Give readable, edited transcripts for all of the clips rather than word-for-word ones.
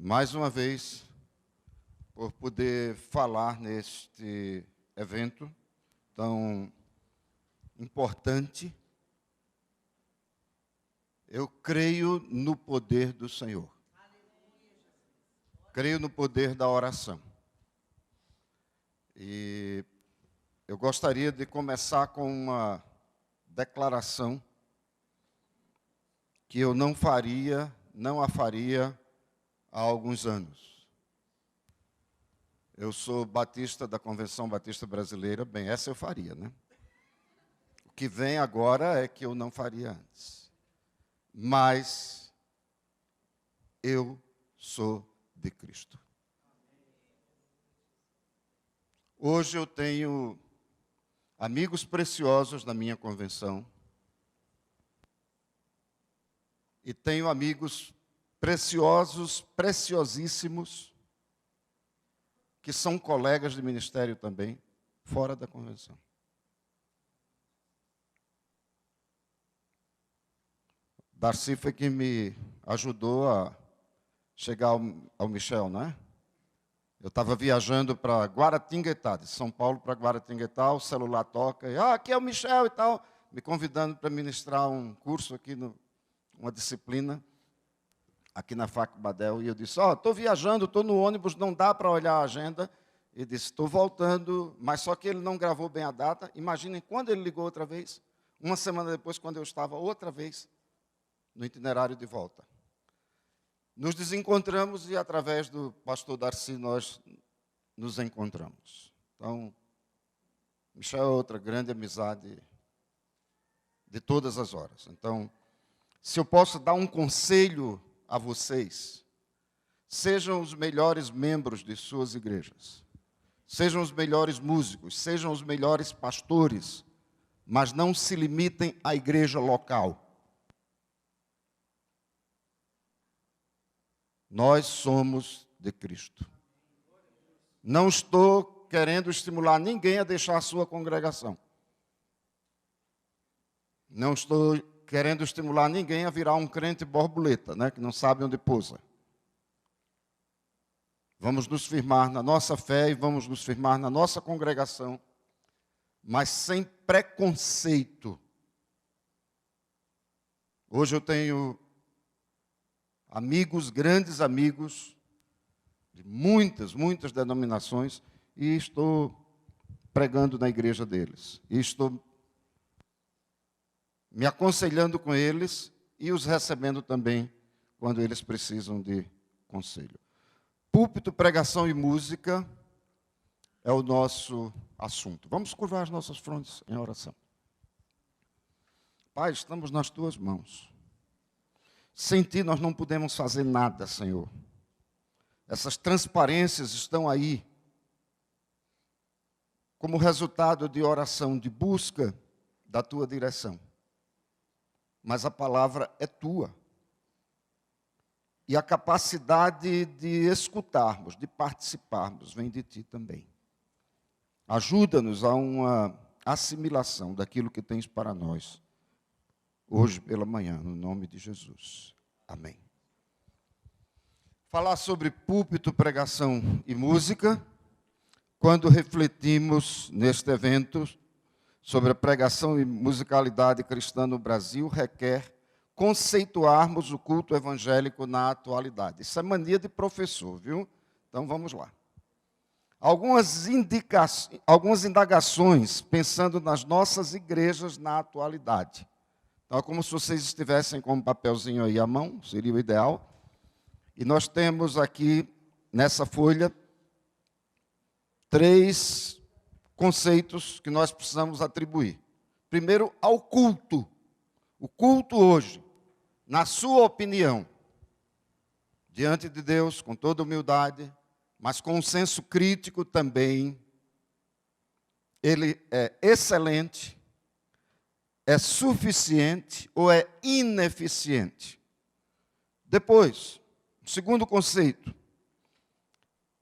mais uma vez, por poder falar neste evento tão importante. Eu creio no poder do Senhor. Creio no poder da oração. E eu gostaria de começar com uma declaração que eu não a faria há alguns anos. Eu sou batista da Convenção Batista Brasileira, bem, essa eu faria, né? O que vem agora é que eu não faria antes. Mas eu sou de Cristo. Hoje eu tenho amigos preciosos na minha convenção e tenho amigos preciosos, preciosíssimos, que são colegas de ministério também, fora da convenção. Darcy foi quem me ajudou a chegar ao Michel, né? Eu estava viajando para Guaratinguetá, de São Paulo para Guaratinguetá, o celular toca, e aqui é o Michel e tal, me convidando para ministrar um curso aqui, uma disciplina, aqui na FAC Badel, e eu disse, estou viajando, estou no ônibus, não dá para olhar a agenda, e disse, estou voltando, mas só que ele não gravou bem a data. Imaginem quando ele ligou outra vez, uma semana depois, quando eu estava outra vez no itinerário de volta. Nos desencontramos e, através do pastor Darcy, nós nos encontramos. Então, Michel é outra grande amizade de todas as horas. Então, se eu posso dar um conselho a vocês, sejam os melhores membros de suas igrejas, sejam os melhores músicos, sejam os melhores pastores, mas não se limitem à igreja local. Nós somos de Cristo. Não estou querendo estimular ninguém a deixar a sua congregação. Não estou querendo estimular ninguém a virar um crente borboleta, né, que não sabe onde pousa. Vamos nos firmar na nossa fé e vamos nos firmar na nossa congregação, mas sem preconceito. Hoje eu tenho amigos, grandes amigos, de muitas denominações, e estou pregando na igreja deles. E estou me aconselhando com eles e os recebendo também quando eles precisam de conselho. Púlpito, pregação e música é o nosso assunto. Vamos curvar as nossas frontes em oração. Pai, estamos nas tuas mãos. Sem ti nós não podemos fazer nada, Senhor. Essas transparências estão aí como resultado de oração, de busca da tua direção. Mas a palavra é tua. E a capacidade de escutarmos, de participarmos, vem de ti também. Ajuda-nos a uma assimilação daquilo que tens para nós, hoje pela manhã, no nome de Jesus. Amém. Falar sobre púlpito, pregação e música, quando refletimos neste evento sobre a pregação e musicalidade cristã no Brasil, requer conceituarmos o culto evangélico na atualidade. Isso é mania de professor, viu? Então vamos lá. Algumas indagações pensando nas nossas igrejas na atualidade. Então, é como se vocês estivessem com um papelzinho aí à mão, seria o ideal. E nós temos aqui, nessa folha, 3 conceitos que nós precisamos atribuir. Primeiro, ao culto. O culto hoje, na sua opinião, diante de Deus, com toda humildade, mas com um senso crítico também, ele é excelente, é suficiente ou é ineficiente? Depois, o segundo conceito,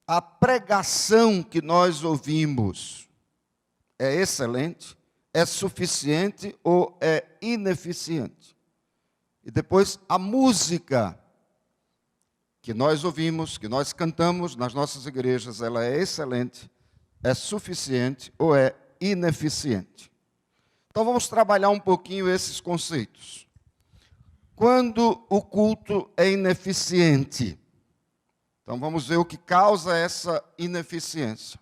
a pregação que nós ouvimos é excelente, é suficiente ou é ineficiente? E depois, a música que nós ouvimos, que nós cantamos nas nossas igrejas, ela é excelente, é suficiente ou é ineficiente? Então vamos trabalhar um pouquinho esses conceitos. Quando o culto é ineficiente, então vamos ver o que causa essa ineficiência.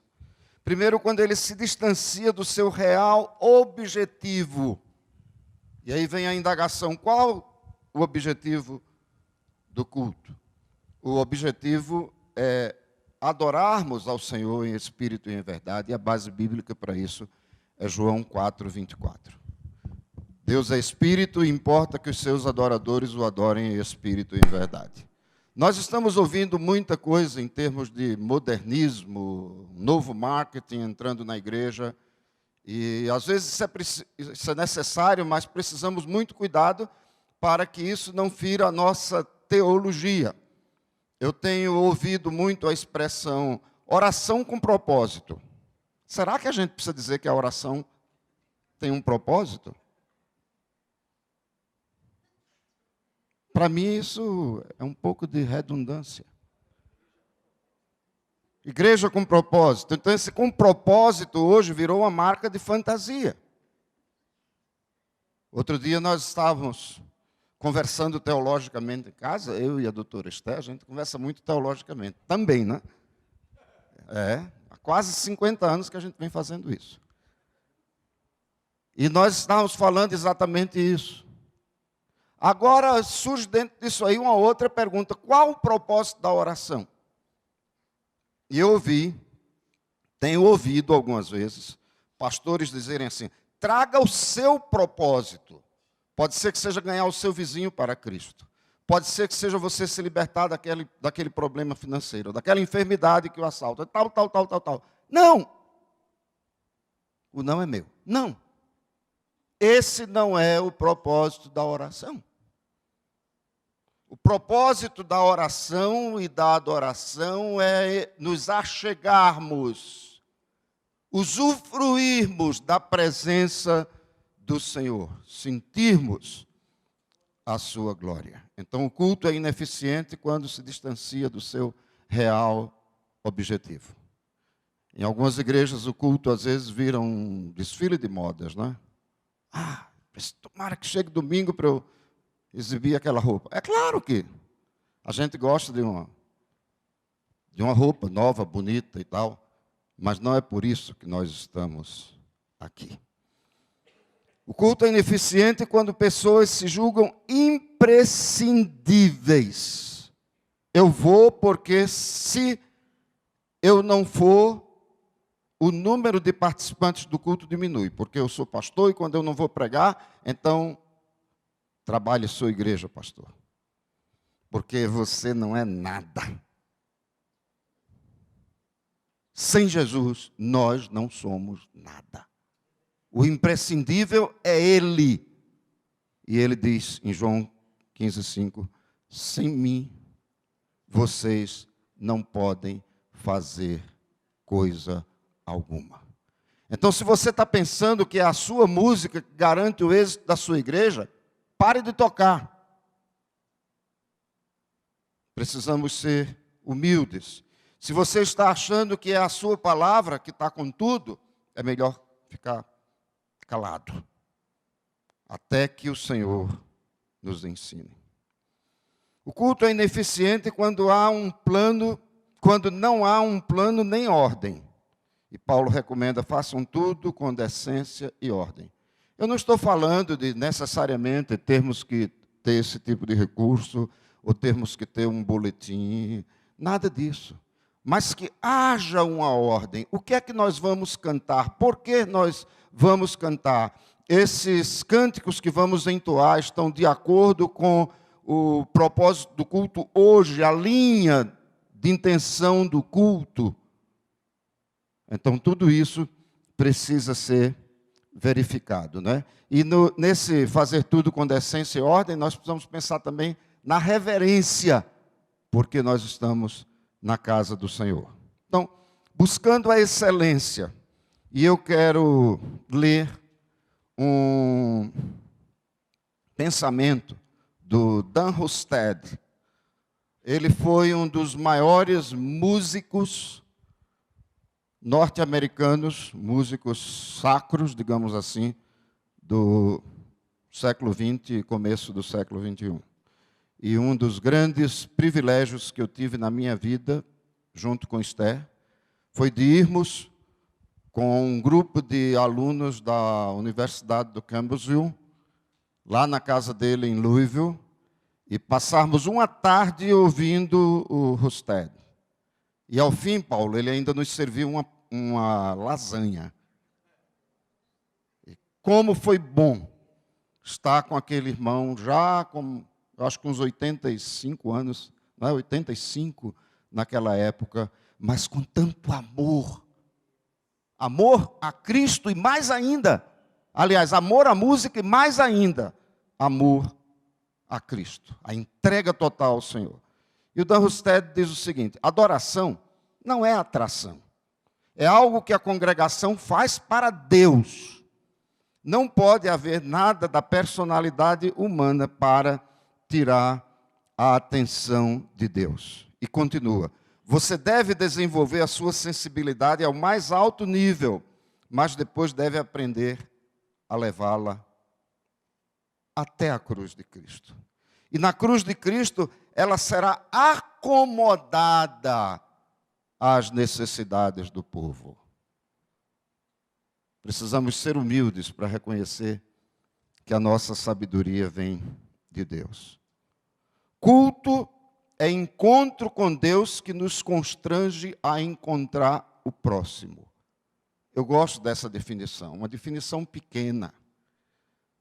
Primeiro, quando ele se distancia do seu real objetivo. E aí vem a indagação: qual o objetivo do culto? O objetivo é adorarmos ao Senhor em espírito e em verdade, e a base bíblica para isso é João 4:24. Deus é espírito e importa que os seus adoradores o adorem em espírito e em verdade. Nós estamos ouvindo muita coisa em termos de modernismo, novo marketing entrando na igreja, e às vezes isso é necessário, mas precisamos muito cuidado para que isso não fira a nossa teologia. Eu tenho ouvido muito a expressão oração com propósito. Será que a gente precisa dizer que a oração tem um propósito? Para mim, isso é um pouco de redundância. Igreja com propósito. Então, esse com propósito hoje virou uma marca de fantasia. Outro dia nós estávamos conversando teologicamente em casa, eu e a doutora Esther, a gente conversa muito teologicamente. Também, né? Há quase 50 anos que a gente vem fazendo isso. E nós estávamos falando exatamente isso. Agora surge dentro disso aí uma outra pergunta: qual o propósito da oração? E eu tenho ouvido algumas vezes, pastores dizerem assim: traga o seu propósito. Pode ser que seja ganhar o seu vizinho para Cristo. Pode ser que seja você se libertar daquele problema financeiro, daquela enfermidade que o assalta, tal. Não! O não é meu. Não! Esse não é o propósito da oração. O propósito da oração e da adoração é nos achegarmos, usufruirmos da presença do Senhor, sentirmos a sua glória. Então, o culto é ineficiente quando se distancia do seu real objetivo. Em algumas igrejas, o culto às vezes vira um desfile de modas, não é? Tomara que chegue domingo para eu exibir aquela roupa. É claro que a gente gosta de uma roupa nova, bonita e tal, mas não é por isso que nós estamos aqui. O culto é ineficiente quando pessoas se julgam imprescindíveis. Eu vou porque se eu não for, o número de participantes do culto diminui, porque eu sou pastor e quando eu não vou pregar, então trabalhe sua igreja, pastor. Porque você não é nada. Sem Jesus, nós não somos nada. O imprescindível é Ele. E Ele diz em João 15:5, sem mim, vocês não podem fazer coisa alguma. Então, se você está pensando que é a sua música que garante o êxito da sua igreja, pare de tocar. Precisamos ser humildes. Se você está achando que é a sua palavra que está com tudo, é melhor ficar calado, até que o Senhor nos ensine. O culto é ineficiente quando não há um plano nem ordem. E Paulo recomenda: façam tudo com decência e ordem. Eu não estou falando de necessariamente termos que ter esse tipo de recurso, ou termos que ter um boletim, nada disso. Mas que haja uma ordem. O que é que nós vamos cantar? Por que nós vamos cantar? Esses cânticos que vamos entoar estão de acordo com o propósito do culto hoje, a linha de intenção do culto. Então, tudo isso precisa ser verificado, né? E nesse fazer tudo com decência e ordem, nós precisamos pensar também na reverência, porque nós estamos na casa do Senhor. Então, buscando a excelência, e eu quero ler um pensamento do Dan Rosted, Ele foi um dos maiores músicos norte-americanos, músicos sacros, digamos assim, do século XX e começo do século XXI. E um dos grandes privilégios que eu tive na minha vida, junto com Esther, foi de irmos com um grupo de alunos da Universidade do Campbellsville, lá na casa dele em Louisville, e passarmos uma tarde ouvindo o Husted. E ao fim, Paulo, ele ainda nos serviu uma lasanha. E como foi bom estar com aquele irmão já com, acho que uns 85 anos, não é? 85 naquela época, mas com tanto amor. Amor a Cristo e mais ainda, aliás, amor à música e mais ainda, amor a Cristo, a entrega total ao Senhor. E o Dan Husted diz o seguinte: adoração não é atração, é algo que a congregação faz para Deus. Não pode haver nada da personalidade humana para tirar a atenção de Deus. E continua: você deve desenvolver a sua sensibilidade ao mais alto nível, mas depois deve aprender a levá-la até a cruz de Cristo. E na cruz de Cristo, ela será acomodada às necessidades do povo. Precisamos ser humildes para reconhecer que a nossa sabedoria vem de Deus. Culto é encontro com Deus que nos constrange a encontrar o próximo. Eu gosto dessa definição, uma definição pequena.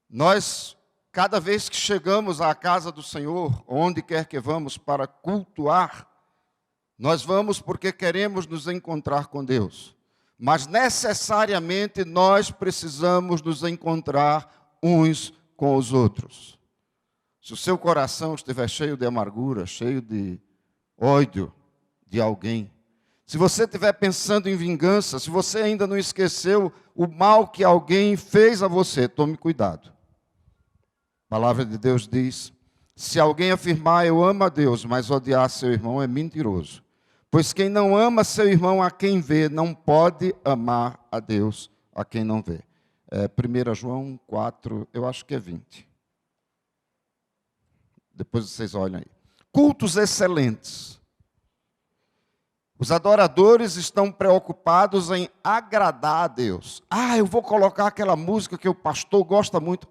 Nós, cada vez que chegamos à casa do Senhor, onde quer que vamos para cultuar, nós vamos porque queremos nos encontrar com Deus. Mas necessariamente nós precisamos nos encontrar uns com os outros. Se o seu coração estiver cheio de amargura, cheio de ódio de alguém, se você estiver pensando em vingança, se você ainda não esqueceu o mal que alguém fez a você, tome cuidado. A palavra de Deus diz: se alguém afirmar eu amo a Deus, mas odiar seu irmão, é mentiroso. Pois quem não ama seu irmão a quem vê, não pode amar a Deus a quem não vê. 1 João 4, eu acho que é 20. Depois vocês olham aí. Cultos excelentes. Os adoradores estão preocupados em agradar a Deus. Eu vou colocar aquela música que o pastor gosta muito.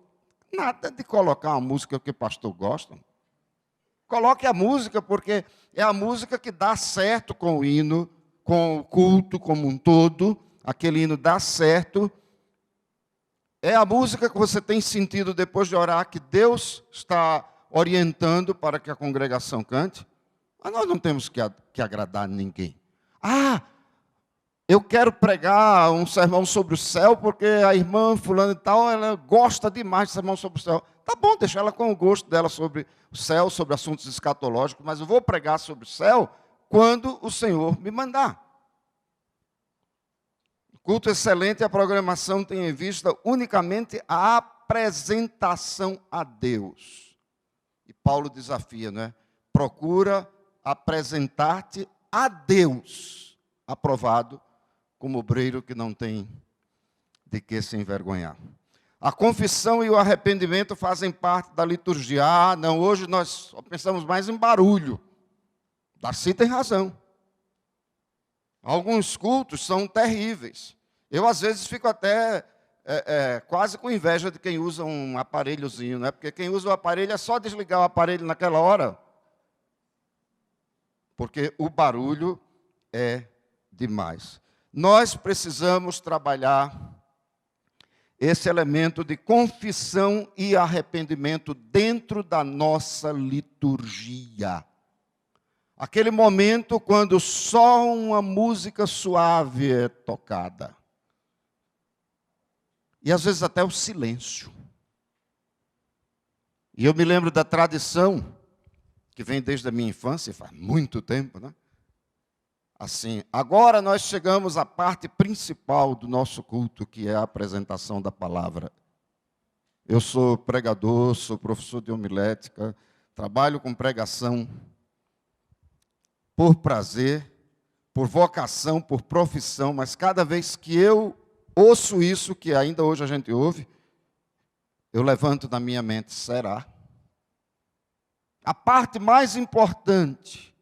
Nada de colocar uma música que o pastor gosta. Coloque a música, porque é a música que dá certo com o hino, com o culto como um todo. Aquele hino dá certo. É a música que você tem sentido depois de orar, que Deus está orientando para que a congregação cante. Mas nós não temos que agradar ninguém. Eu quero pregar um sermão sobre o céu, porque a irmã fulana e tal, ela gosta demais de sermão sobre o céu. Tá bom, deixa ela com o gosto dela sobre o céu, sobre assuntos escatológicos, mas eu vou pregar sobre o céu quando o Senhor me mandar. Culto excelente, a programação tem em vista unicamente a apresentação a Deus. E Paulo desafia, né? Procura apresentar-te a Deus, aprovado, como obreiro que não tem de que se envergonhar. A confissão e o arrependimento fazem parte da liturgia. Não, hoje nós só pensamos mais em barulho. Darcy tem razão. Alguns cultos são terríveis. Eu, às vezes, fico até quase com inveja de quem usa um aparelhozinho, né? Porque quem usa o aparelho é só desligar o aparelho naquela hora. Porque o barulho é demais. Nós precisamos trabalhar esse elemento de confissão e arrependimento dentro da nossa liturgia. Aquele momento quando só uma música suave é tocada. E às vezes até o silêncio. E eu me lembro da tradição, que vem desde a minha infância, faz muito tempo, né? Assim, agora nós chegamos à parte principal do nosso culto, que é a apresentação da palavra. Eu sou pregador, sou professor de homilética, trabalho com pregação. por prazer, por vocação, por profissão, mas cada vez que eu ouço isso, que ainda hoje a gente ouve, eu levanto na minha mente, será? A parte mais importante,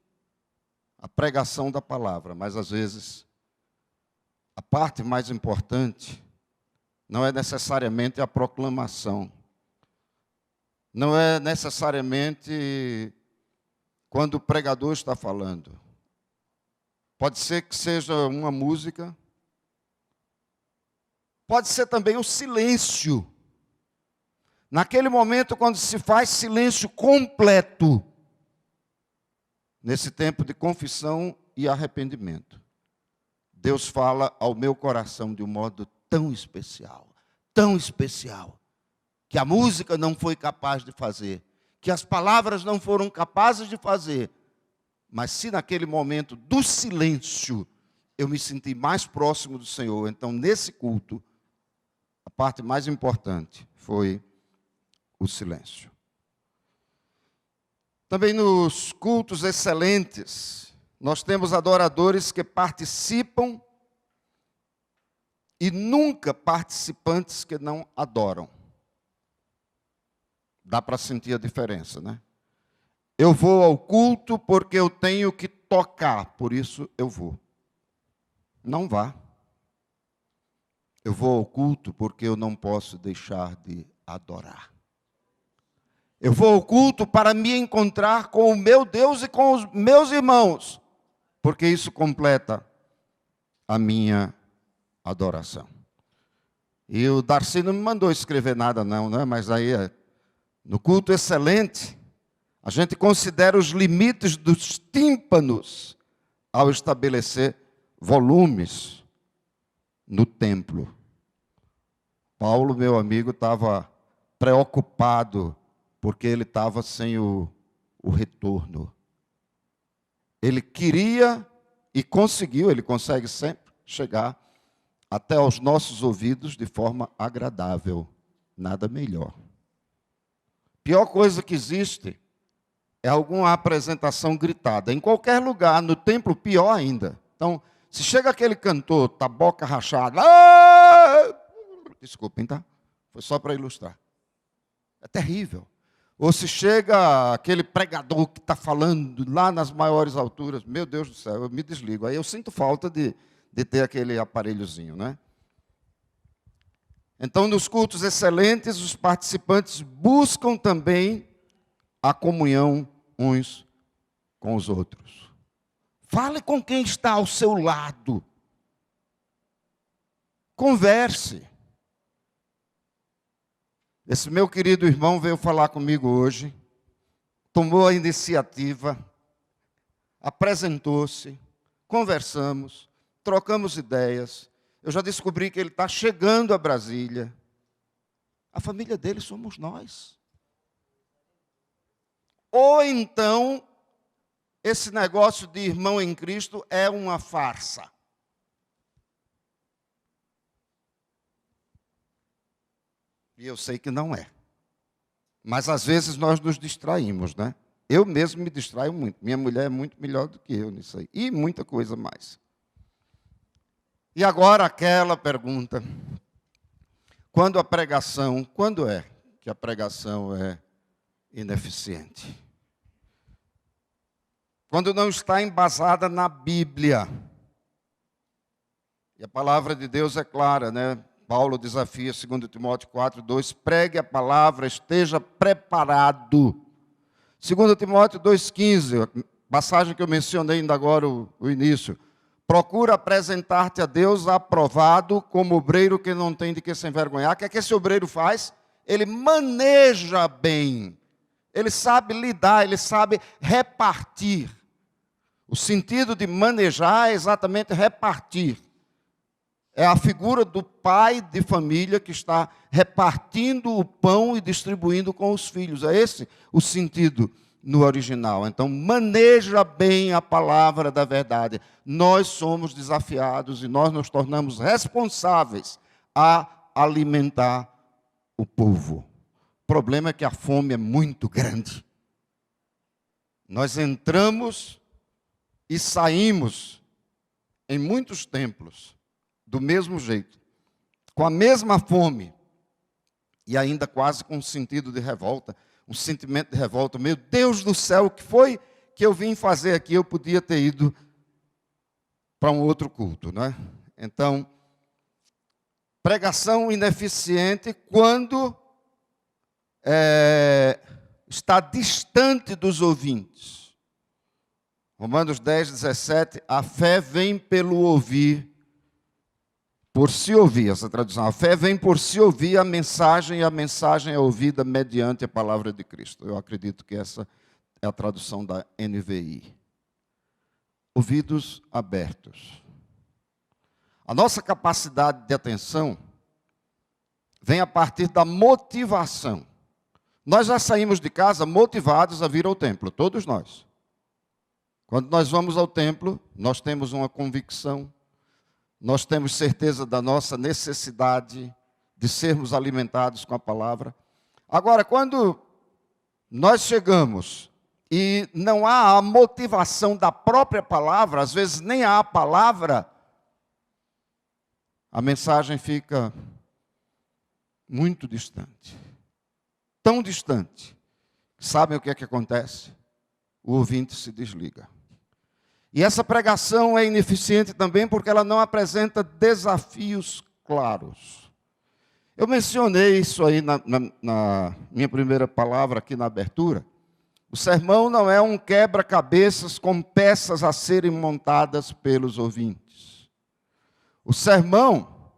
a pregação da palavra, mas às vezes a parte mais importante não é necessariamente a proclamação. Não é necessariamente quando o pregador está falando. Pode ser que seja uma música. Pode ser também o silêncio. Naquele momento, quando se faz silêncio completo, nesse tempo de confissão e arrependimento, Deus fala ao meu coração de um modo tão especial, que a música não foi capaz de fazer, que as palavras não foram capazes de fazer, mas se naquele momento do silêncio eu me senti mais próximo do Senhor, então nesse culto, a parte mais importante foi o silêncio. Também nos cultos excelentes, nós temos adoradores que participam e nunca participantes que não adoram. Dá para sentir a diferença, né? Eu vou ao culto porque eu tenho que tocar, por isso eu vou. Não vá. Eu vou ao culto porque eu não posso deixar de adorar. Eu vou ao culto para me encontrar com o meu Deus e com os meus irmãos, porque isso completa a minha adoração. E o Darcy não me mandou escrever nada não, né? Mas aí, no culto excelente, a gente considera os limites dos tímpanos ao estabelecer volumes no templo. Paulo, meu amigo, estava preocupado porque ele estava sem o retorno. Ele queria e conseguiu, ele consegue sempre chegar até aos nossos ouvidos de forma agradável. Nada melhor. Pior coisa que existe é alguma apresentação gritada. Em qualquer lugar, no templo, pior ainda. Então, se chega aquele cantor, tá boca rachada, desculpem, tá? Foi só para ilustrar. É terrível. Ou se chega aquele pregador que está falando lá nas maiores alturas, meu Deus do céu, eu me desligo. Aí eu sinto falta de ter aquele aparelhozinho, né? Então, nos cultos excelentes, os participantes buscam também a comunhão uns com os outros. Fale com quem está ao seu lado. Converse. Esse meu querido irmão veio falar comigo hoje, tomou a iniciativa, apresentou-se, conversamos, trocamos ideias. Eu já descobri que ele está chegando a Brasília. A família dele somos nós. Ou então, esse negócio de irmão em Cristo é uma farsa. E eu sei que não é. Mas às vezes nós nos distraímos, né? Eu mesmo me distraio muito. Minha mulher é muito melhor do que eu nisso aí. E muita coisa mais. E agora aquela pergunta. Quando é que a pregação é ineficiente? Quando não está embasada na Bíblia. E a palavra de Deus é clara, né? Paulo desafia, 2 Timóteo 4:2, pregue a palavra, esteja preparado. 2 Timóteo 2:15, passagem que eu mencionei ainda agora, o início. Procura apresentar-te a Deus aprovado, como obreiro que não tem de que se envergonhar. O que é que esse obreiro faz? Ele maneja bem, ele sabe lidar, ele sabe repartir. O sentido de manejar é exatamente repartir. É a figura do pai de família que está repartindo o pão e distribuindo com os filhos. É esse o sentido no original. Então, maneja bem a palavra da verdade. Nós somos desafiados e nós nos tornamos responsáveis a alimentar o povo. O problema é que a fome é muito grande. Nós entramos e saímos em muitos templos do mesmo jeito, com a mesma fome, e ainda quase com um sentido de revolta, um sentimento de revolta. Meu Deus do céu, o que foi que eu vim fazer aqui? Eu podia ter ido para um outro culto, não é? Então, pregação ineficiente quando está distante dos ouvintes. Romanos 10, 17, a fé vem pelo ouvir, por se ouvir, essa tradução. A fé vem por se ouvir a mensagem, e a mensagem é ouvida mediante a palavra de Cristo. Eu acredito que essa é a tradução da NVI. Ouvidos abertos. A nossa capacidade de atenção vem a partir da motivação. Nós já saímos de casa motivados a vir ao templo, todos nós. Quando nós vamos ao templo, nós temos uma convicção, nós temos certeza da nossa necessidade de sermos alimentados com a palavra. Agora, quando nós chegamos e não há a motivação da própria palavra, às vezes nem há a palavra, a mensagem fica muito distante. Tão distante. Sabem o que é que acontece? O ouvinte se desliga. E essa pregação é ineficiente também porque ela não apresenta desafios claros. Eu mencionei isso aí na minha primeira palavra aqui na abertura. O sermão não é um quebra-cabeças com peças a serem montadas pelos ouvintes. O sermão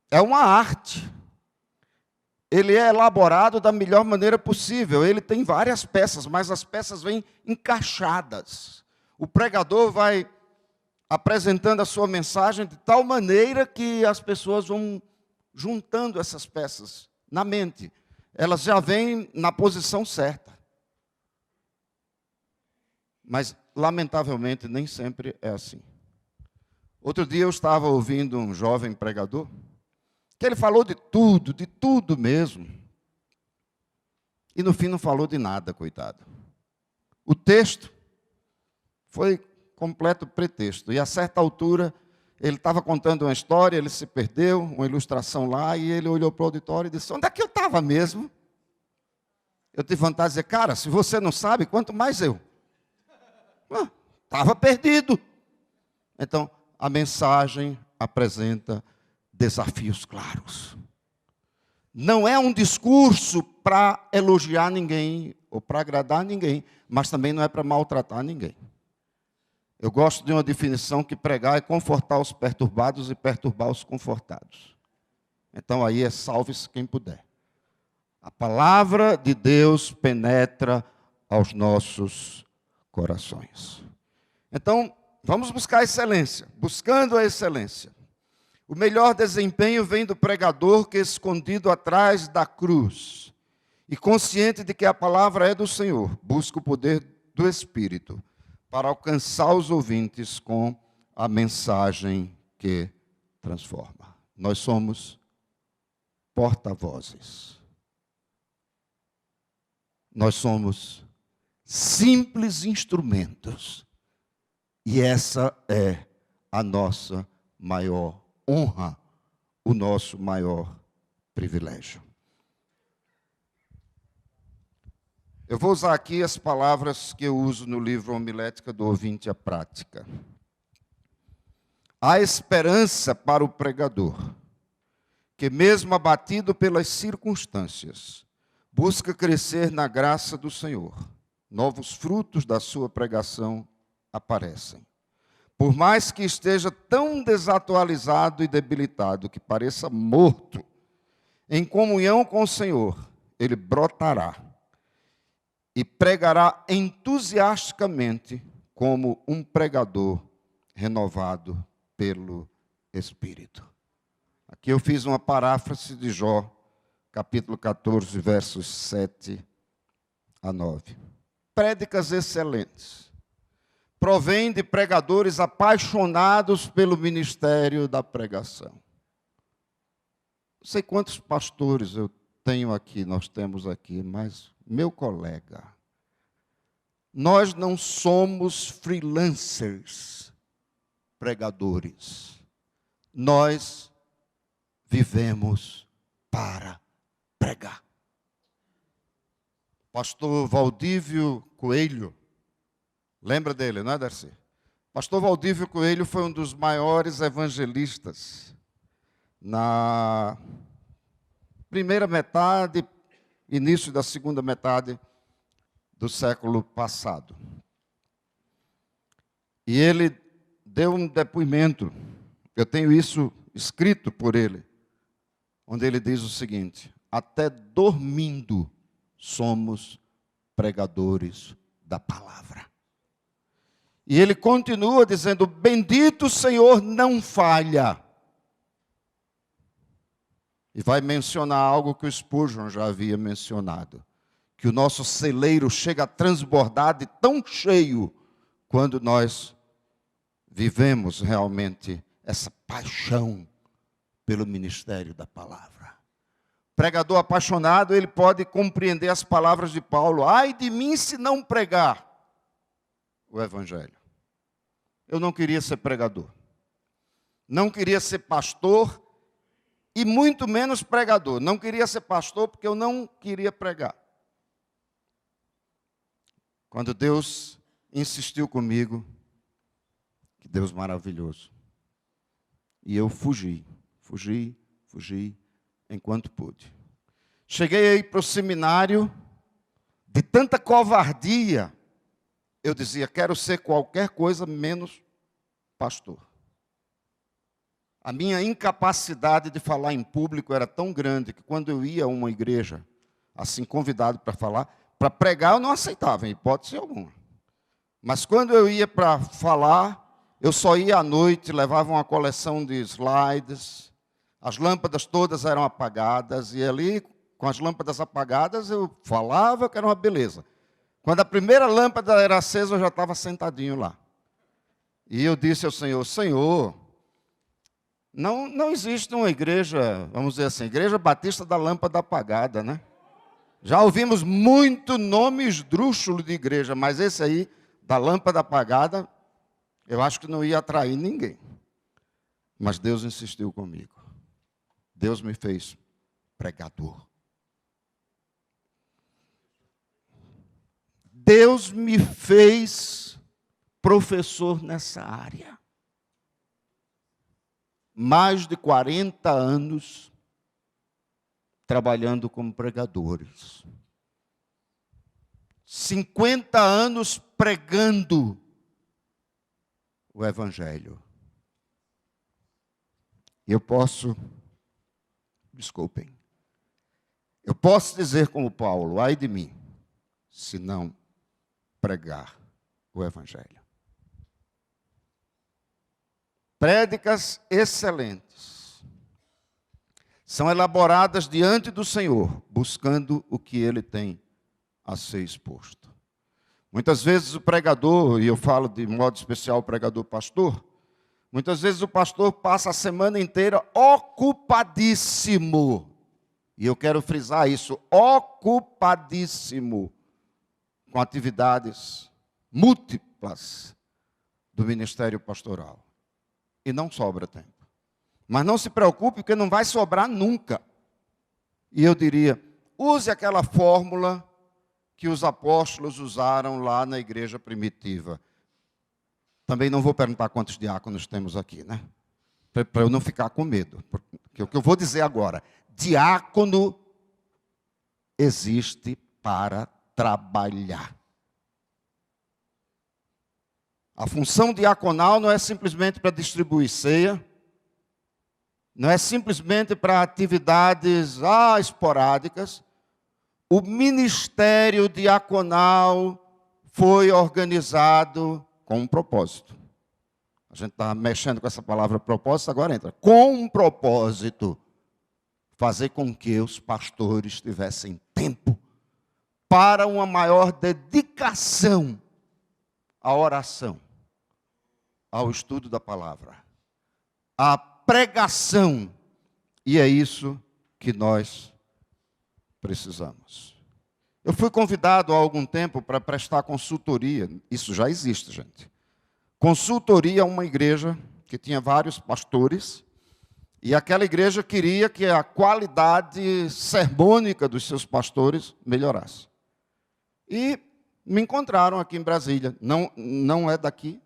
é uma arte. Ele é elaborado da melhor maneira possível. Ele tem várias peças, mas as peças vêm encaixadas. O pregador vai apresentando a sua mensagem de tal maneira que as pessoas vão juntando essas peças na mente. Elas já vêm na posição certa. Mas, lamentavelmente, nem sempre é assim. Outro dia eu estava ouvindo um jovem pregador, que ele falou de tudo mesmo. E no fim não falou de nada, coitado. O texto foi completo pretexto. E a certa altura, ele estava contando uma história, ele se perdeu, uma ilustração lá, e ele olhou para o auditório e disse, onde é que eu estava mesmo? Eu tive vontade de dizer, cara, se você não sabe, quanto mais eu. Estava perdido. Então, a mensagem apresenta desafios claros. Não é um discurso para elogiar ninguém ou para agradar ninguém, mas também não é para maltratar ninguém. Eu gosto de uma definição que pregar é confortar os perturbados e perturbar os confortados. Então aí é salve-se quem puder. A palavra de Deus penetra aos nossos corações. Então, vamos buscar a excelência. Buscando a excelência. O melhor desempenho vem do pregador que, escondido atrás da cruz, e consciente de que a palavra é do Senhor, busca o poder do Espírito para alcançar os ouvintes com a mensagem que transforma. Nós somos porta-vozes. Nós somos simples instrumentos. E essa é a nossa maior honra, o nosso maior privilégio. Eu vou usar aqui as palavras que eu uso no livro Homilética do Ouvinte à Prática. Há esperança para o pregador, que mesmo abatido pelas circunstâncias, busca crescer na graça do Senhor. Novos frutos da sua pregação aparecem. Por mais que esteja tão desatualizado e debilitado que pareça morto, em comunhão com o Senhor, ele brotará e pregará entusiasticamente como um pregador renovado pelo Espírito. Aqui eu fiz uma paráfrase de Jó, capítulo 14, versos 7 a 9. Prédicas excelentes. Provém de pregadores apaixonados pelo ministério da pregação. Não sei quantos pastores eu tenho aqui, nós temos aqui, mas meu colega Nós não somos freelancers, pregadores. Nós vivemos para pregar. Pastor Valdívio Coelho, lembra dele, não é, Darcy? Pastor Valdívio Coelho foi um dos maiores evangelistas na primeira metade, início da segunda metade do século passado. E ele deu um depoimento, eu tenho isso escrito por ele, onde ele diz o seguinte: até dormindo somos pregadores da palavra. E ele continua dizendo: bendito Senhor não falha. E vai mencionar algo que o Spurgeon já havia mencionado, que o nosso celeiro chega a transbordar de tão cheio quando nós vivemos realmente essa paixão pelo ministério da palavra. Pregador apaixonado, ele pode compreender as palavras de Paulo: ai de mim se não pregar o evangelho. Eu não queria ser pregador, não queria ser pastor e muito menos pregador. Não queria ser pastor porque eu não queria pregar. Quando Deus insistiu comigo, que Deus maravilhoso, e eu fugi enquanto pude. Cheguei aí para o seminário, de tanta covardia, eu dizia: quero ser qualquer coisa menos pastor. A minha incapacidade de falar em público era tão grande que quando eu ia a uma igreja, assim convidado para falar, para pregar eu não aceitava, em hipótese alguma. Mas quando eu ia para falar, eu só ia à noite, levava uma coleção de slides, as lâmpadas todas eram apagadas, e ali, com as lâmpadas apagadas, eu falava que era uma beleza. Quando a primeira lâmpada era acesa, eu já estava sentadinho lá. E eu disse ao Senhor: Senhor, não existe uma igreja, vamos dizer assim, Igreja Batista da Lâmpada Apagada, né? Já ouvimos muito nome esdrúxulo de igreja, mas esse aí, da Lâmpada Apagada, eu acho que não ia atrair ninguém. Mas Deus insistiu comigo. Deus me fez pregador. Deus me fez professor nessa área. Mais de 40 anos trabalhando como pregadores. 50 anos pregando o Evangelho. Eu posso dizer como Paulo: ai de mim, se não pregar o Evangelho. Prédicas excelentes são elaboradas diante do Senhor, buscando o que Ele tem a ser exposto. Muitas vezes o pregador, e eu falo de modo especial o pregador pastor, muitas vezes o pastor passa a semana inteira ocupadíssimo. E eu quero frisar isso: ocupadíssimo com atividades múltiplas do ministério pastoral. E não sobra tempo. Mas não se preocupe, porque não vai sobrar nunca. E eu diria, use aquela fórmula que os apóstolos usaram lá na igreja primitiva. Também não vou perguntar quantos diáconos temos aqui, né? Para eu não ficar com medo. Porque o que eu vou dizer agora: diácono existe para trabalhar. A função diaconal não é simplesmente para distribuir ceia, não é simplesmente para atividades esporádicas. O ministério diaconal foi organizado com um propósito. A gente está mexendo com essa palavra propósito, agora entra. Com um propósito: fazer com que os pastores tivessem tempo para uma maior dedicação à oração, ao estudo da palavra, à pregação. E é isso que nós precisamos. Eu fui convidado há algum tempo para prestar consultoria. Isso já existe, gente. Consultoria a uma igreja que tinha vários pastores, e aquela igreja queria que a qualidade sermônica dos seus pastores melhorasse. E me encontraram aqui em Brasília. Não é daqui,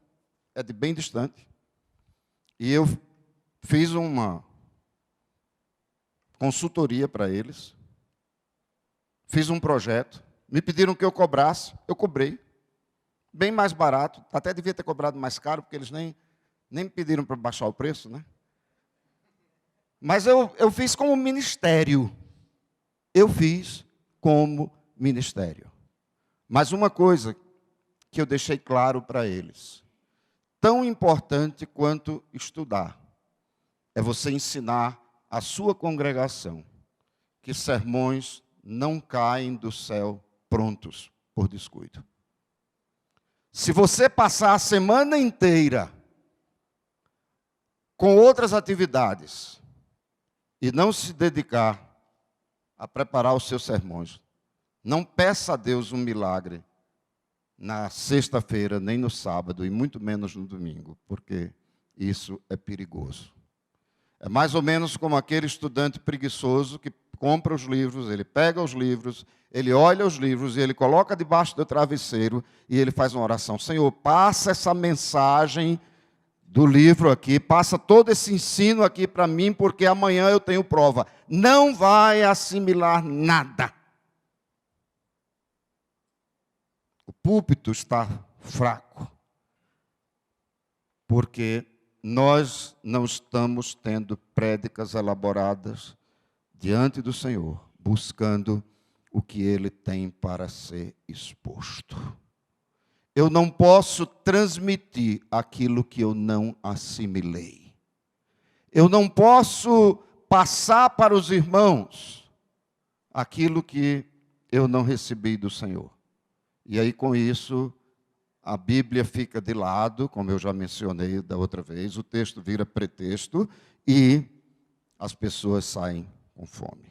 é de bem distante. E eu fiz uma consultoria para eles. Fiz um projeto. Me pediram que eu cobrasse. Eu cobrei. Bem mais barato. Até devia ter cobrado mais caro, porque eles nem me pediram para baixar o preço, né? Mas eu fiz como ministério. Eu fiz como ministério. Mas uma coisa que eu deixei claro para eles. Tão importante quanto estudar é você ensinar a sua congregação que sermões não caem do céu prontos por descuido. Se você passar a semana inteira com outras atividades e não se dedicar a preparar os seus sermões, não peça a Deus um milagre na sexta-feira, nem no sábado, e muito menos no domingo, porque isso é perigoso. É mais ou menos como aquele estudante preguiçoso que compra os livros, ele pega os livros, ele olha os livros e ele coloca debaixo do travesseiro e ele faz uma oração. Senhor, passa essa mensagem do livro aqui, passa todo esse ensino aqui para mim, porque amanhã eu tenho prova. Não vai assimilar nada. O púlpito está fraco, porque nós não estamos tendo prédicas elaboradas diante do Senhor, buscando o que Ele tem para ser exposto. Eu não posso transmitir aquilo que eu não assimilei. Eu não posso passar para os irmãos aquilo que eu não recebi do Senhor. E aí, com isso, a Bíblia fica de lado, como eu já mencionei da outra vez, o texto vira pretexto e as pessoas saem com fome.